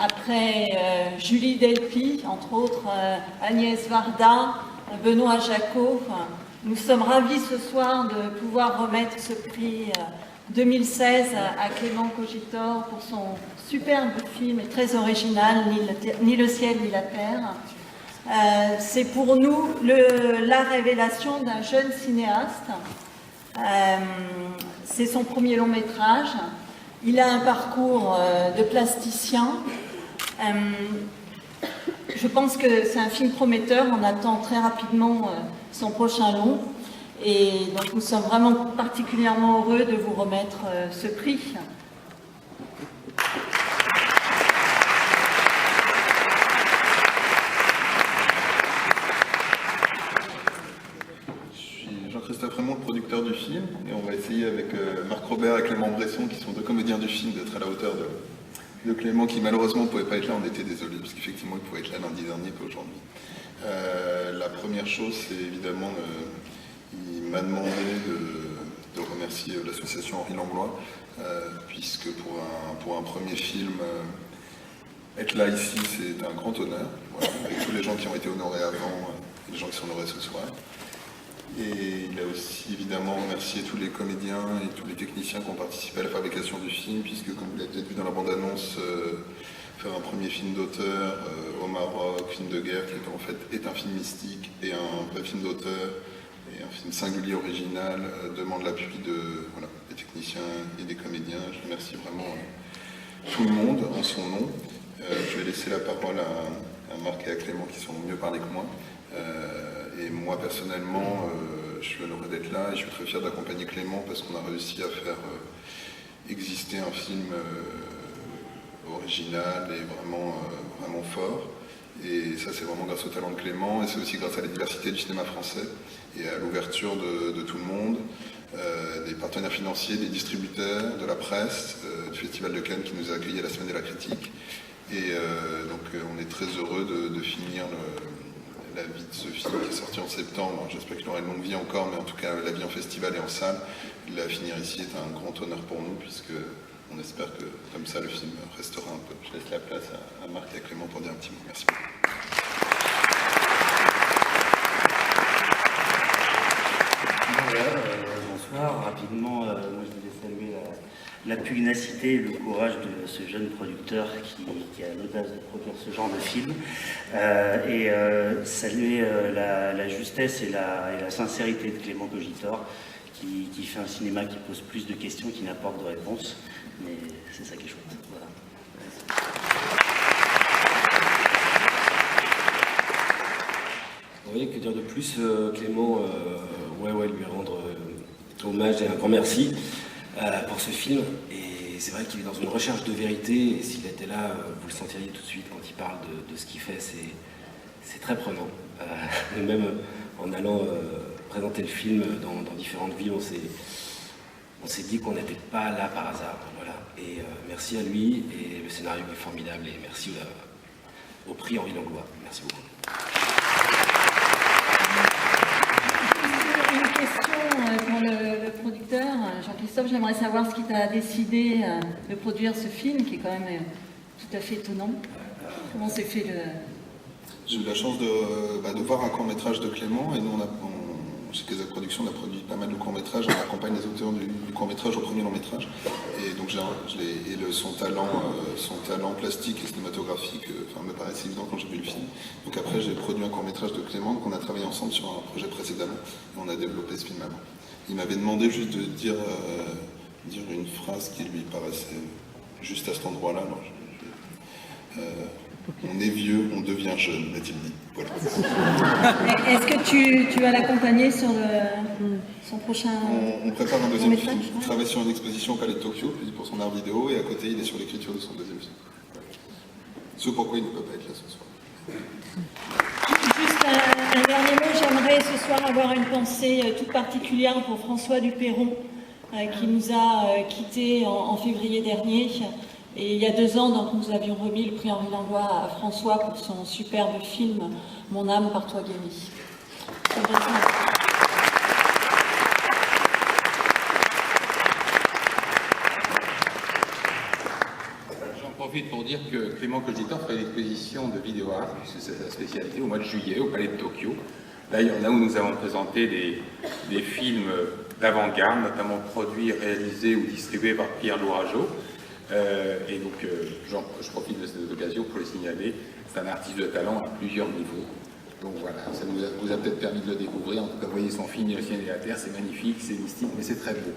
Après Julie Delpy, entre autres Agnès Varda, Benoît Jacot, nous sommes ravis ce soir de pouvoir remettre ce prix 2016 à Clément Cogitor pour son superbe film et très original, Ni le ciel ni la terre. C'est pour nous la révélation d'un jeune cinéaste. C'est son premier long métrage. Il a un parcours de plasticien. Je pense que c'est un film prometteur. On attend très rapidement son prochain long. Et donc nous sommes vraiment particulièrement heureux de vous remettre ce prix. Jean-Christophe Raymond, le producteur du film, et on va essayer avec Marc Robert et Clément Bresson, qui sont deux comédiens du film, d'être à la hauteur de Clément, qui malheureusement ne pouvait pas être là. On était désolés, parce qu'effectivement il pouvait être là lundi dernier, pas aujourd'hui. La première chose, c'est évidemment, il m'a demandé de remercier l'association Henri Langlois, puisque pour un premier film, être là ici, c'est un grand honneur, voilà, avec tous les gens qui ont été honorés avant, et les gens qui sont honorés ce soir. Et il a aussi évidemment remercié tous les comédiens et tous les techniciens qui ont participé à la fabrication du film, puisque comme vous l'avez peut-être vu dans la bande-annonce, faire un premier film d'auteur au Maroc, film de guerre, qui en fait est un film mystique et un vrai film d'auteur, et un film singulier, original, demande l'appui des techniciens et des comédiens. Je remercie vraiment tout le monde en son nom. Je vais laisser la parole à Marc et à Clément qui sont mieux parlés que moi. Et moi personnellement, je suis honoré d'être là et je suis très fier d'accompagner Clément parce qu'on a réussi à faire exister un film original et vraiment fort. Et ça, c'est vraiment grâce au talent de Clément et c'est aussi grâce à la diversité du cinéma français et à l'ouverture de tout le monde, des partenaires financiers, des distributeurs, de la presse, du Festival de Cannes qui nous a accueillis à la Semaine de la Critique. Et donc on est très heureux de finir la vie de ce film qui est sorti en septembre. J'espère qu'il aura une longue vie encore, mais en tout cas la vie en festival et en salle, la finir ici est un grand honneur pour nous, puisque on espère que comme ça le film restera un peu. Je laisse la place à Marc et à Clément pour dire un petit mot. Merci beaucoup. Bonsoir, rapidement, moi je voulais saluer la pugnacité et le courage de ce jeune producteur qui a l'audace de produire ce genre de film et saluer la justesse et la sincérité de Clément Cogitor qui fait un cinéma qui pose plus de questions qu'il n'apporte de réponses, mais c'est ça qui est chouette. Voilà. Oui, que dire de plus, Clément, lui rendre hommage et un grand merci pour ce film. Et c'est vrai qu'il est dans une recherche de vérité, et s'il était là, vous le sentiriez tout de suite quand il parle de ce qu'il fait, c'est très prenant. Et même en allant présenter le film dans différentes villes, on s'est dit qu'on n'était pas là par hasard. Voilà. Et merci à lui, et le scénario est formidable, et merci au prix Henri Langlois. Merci beaucoup. Une question pour le producteur, Jean-Christophe. J'aimerais savoir ce qui t'a décidé de produire ce film, qui est quand même tout à fait étonnant. Comment s'est fait le... J'ai eu la chance de voir un court-métrage de Clément, et nous, chez Kazakh Productions, on a produit pas mal de courts-métrages, on accompagne les auteurs du court-métrage au premier long-métrage. Et donc son talent plastique et cinématographique me paraissait évident quand j'ai vu le film. Donc après, j'ai produit un court-métrage de Clément, qu'on a travaillé ensemble sur un projet précédemment, et on a développé ce film avant. Il m'avait demandé juste de dire une phrase qui lui paraissait juste à cet endroit-là. On est vieux, on devient jeune, m'a-t-il dit. Voilà. Est-ce que tu vas l'accompagner sur son prochain... On prépare un deuxième film. métrage, Il travaille sur une exposition au Palais de Tokyo, pour son art vidéo, et à côté, il est sur l'écriture de son deuxième film. Ce pourquoi il ne peut pas être là ce soir. Juste un dernier mot, j'aimerais ce soir avoir une pensée toute particulière pour François Duperron, qui nous a quittés en février dernier. Et il y a 2 ans, donc, nous avions remis le prix Henri Langlois à François pour son superbe film « Mon âme par toi guérie ». J'en profite pour dire que Clément Cogitor fait une exposition de vidéo art, puisque c'est sa spécialité, au mois de juillet au Palais de Tokyo. Là, il y en a où nous avons présenté des films d'avant-garde, notamment produits, réalisés ou distribués par Pierre Lourageau. Et donc, je profite de cette occasion pour le signaler. C'est un artiste de talent à plusieurs niveaux. Donc voilà, ça vous a peut-être permis de le découvrir. En tout cas, vous voyez son film Le ciel et la terre, c'est magnifique, c'est mystique, mais c'est très beau.